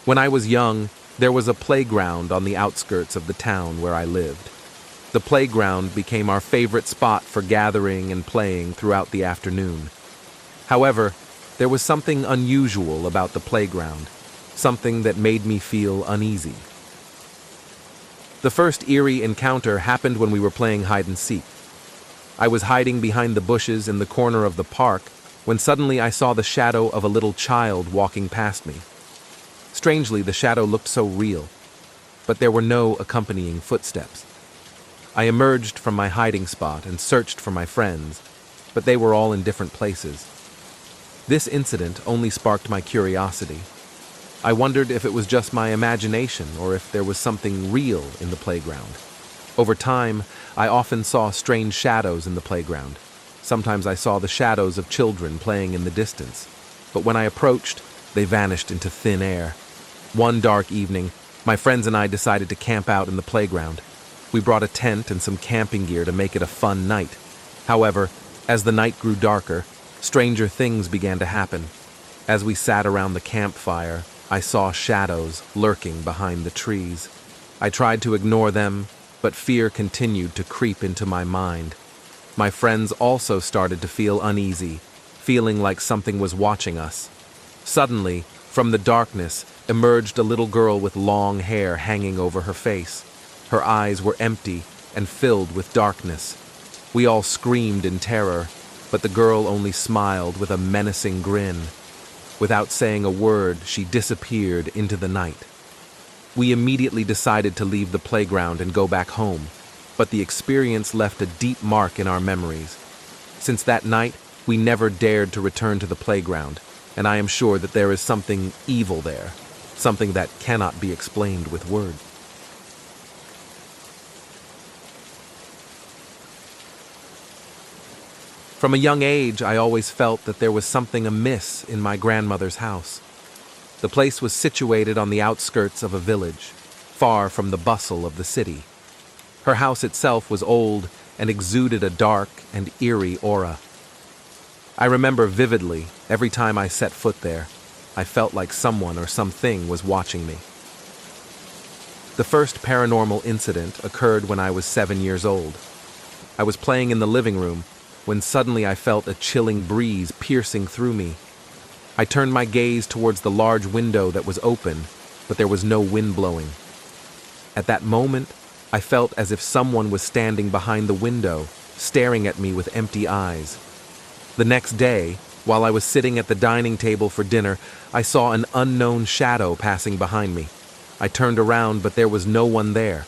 When I was young, there was a playground on the outskirts of the town where I lived. The playground became our favorite spot for gathering and playing throughout the afternoon. However, there was something unusual about the playground, something that made me feel uneasy. The first eerie encounter happened when we were playing hide and seek. I was hiding behind the bushes in the corner of the park when suddenly I saw the shadow of a little child walking past me. Strangely, the shadow looked so real, but there were no accompanying footsteps. I emerged from my hiding spot and searched for my friends, but they were all in different places. This incident only sparked my curiosity. I wondered if it was just my imagination or if there was something real in the playground. Over time, I often saw strange shadows in the playground. Sometimes I saw the shadows of children playing in the distance, but when I approached, they vanished into thin air. One dark evening, my friends and I decided to camp out in the playground. We brought a tent and some camping gear to make it a fun night. However, as the night grew darker, stranger things began to happen. As we sat around the campfire, I saw shadows lurking behind the trees. I tried to ignore them, but fear continued to creep into my mind. My friends also started to feel uneasy, feeling like something was watching us. Suddenly, from the darkness, emerged a little girl with long hair hanging over her face. Her eyes were empty and filled with darkness. We all screamed in terror, but the girl only smiled with a menacing grin. Without saying a word, she disappeared into the night. We immediately decided to leave the playground and go back home, but the experience left a deep mark in our memories. Since that night, we never dared to return to the playground, and I am sure that there is something evil there, something that cannot be explained with words. From a young age, I always felt that there was something amiss in my grandmother's house. The place was situated on the outskirts of a village, far from the bustle of the city. Her house itself was old and exuded a dark and eerie aura. I remember vividly, every time I set foot there, I felt like someone or something was watching me. The first paranormal incident occurred when I was 7 years old. I was playing in the living room when suddenly I felt a chilling breeze piercing through me. I turned my gaze towards the large window that was open, but there was no wind blowing. At that moment, I felt as if someone was standing behind the window, staring at me with empty eyes. The next day, while I was sitting at the dining table for dinner, I saw an unknown shadow passing behind me. I turned around, but there was no one there.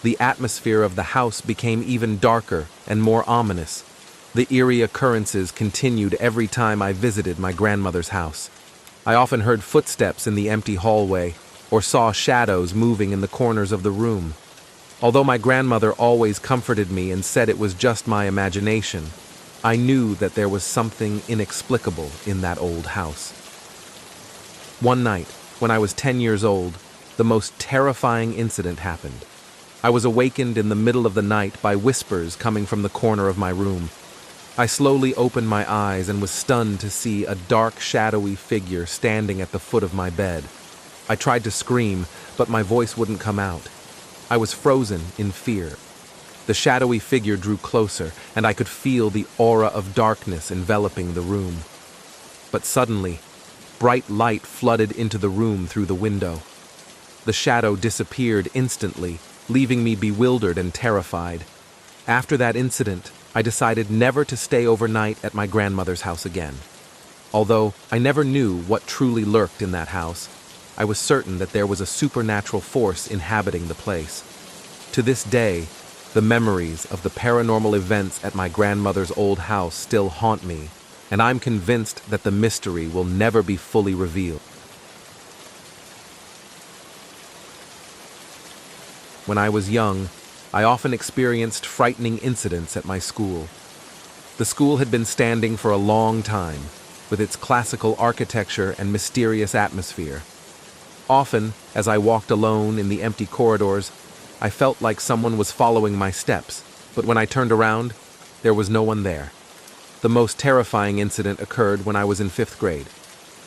The atmosphere of the house became even darker and more ominous. The eerie occurrences continued every time I visited my grandmother's house. I often heard footsteps in the empty hallway or saw shadows moving in the corners of the room. Although my grandmother always comforted me and said it was just my imagination, I knew that there was something inexplicable in that old house. One night, when I was 10 years old, the most terrifying incident happened. I was awakened in the middle of the night by whispers coming from the corner of my room. I slowly opened my eyes and was stunned to see a dark, shadowy figure standing at the foot of my bed. I tried to scream, but my voice wouldn't come out. I was frozen in fear. The shadowy figure drew closer, and I could feel the aura of darkness enveloping the room. But suddenly, bright light flooded into the room through the window. The shadow disappeared instantly, leaving me bewildered and terrified. After that incident, I decided never to stay overnight at my grandmother's house again. Although I never knew what truly lurked in that house, I was certain that there was a supernatural force inhabiting the place. To this day, the memories of the paranormal events at my grandmother's old house still haunt me, and I'm convinced that the mystery will never be fully revealed. When I was young, I often experienced frightening incidents at my school. The school had been standing for a long time, with its classical architecture and mysterious atmosphere. Often, as I walked alone in the empty corridors, I felt like someone was following my steps, but when I turned around, there was no one there. The most terrifying incident occurred when I was in 5th grade.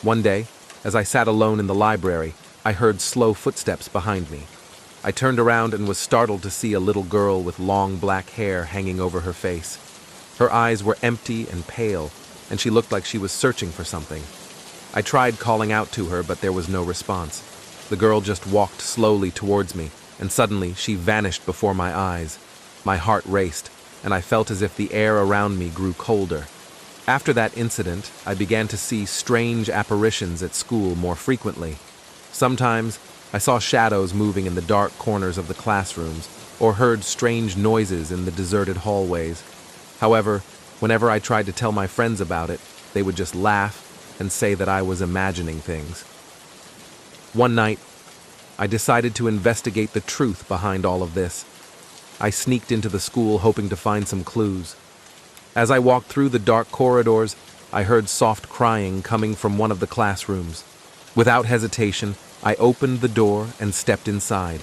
One day, as I sat alone in the library, I heard slow footsteps behind me. I turned around and was startled to see a little girl with long black hair hanging over her face. Her eyes were empty and pale, and she looked like she was searching for something. I tried calling out to her, but there was no response. The girl just walked slowly towards me, and suddenly she vanished before my eyes. My heart raced, and I felt as if the air around me grew colder. After that incident, I began to see strange apparitions at school more frequently. Sometimes, I saw shadows moving in the dark corners of the classrooms, or heard strange noises in the deserted hallways. However, whenever I tried to tell my friends about it, they would just laugh and say that I was imagining things. One night, I decided to investigate the truth behind all of this. I sneaked into the school hoping to find some clues. As I walked through the dark corridors, I heard soft crying coming from one of the classrooms. Without hesitation, I opened the door and stepped inside.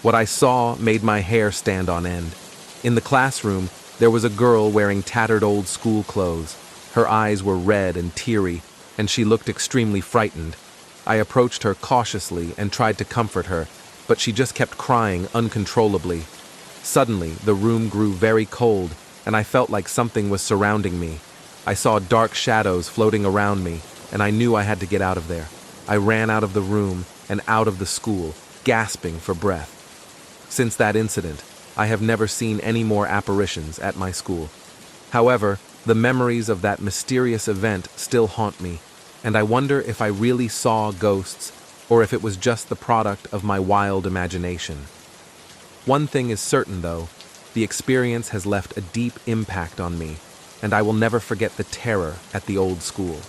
What I saw made my hair stand on end. In the classroom, there was a girl wearing tattered old school clothes. Her eyes were red and teary, and she looked extremely frightened. I approached her cautiously and tried to comfort her, but she just kept crying uncontrollably. Suddenly, the room grew very cold, and I felt like something was surrounding me. I saw dark shadows floating around me, and I knew I had to get out of there. I ran out of the room and out of the school, gasping for breath. Since that incident, I have never seen any more apparitions at my school. However, the memories of that mysterious event still haunt me, and I wonder if I really saw ghosts or if it was just the product of my wild imagination. One thing is certain, though, the experience has left a deep impact on me, and I will never forget the terror at the old school.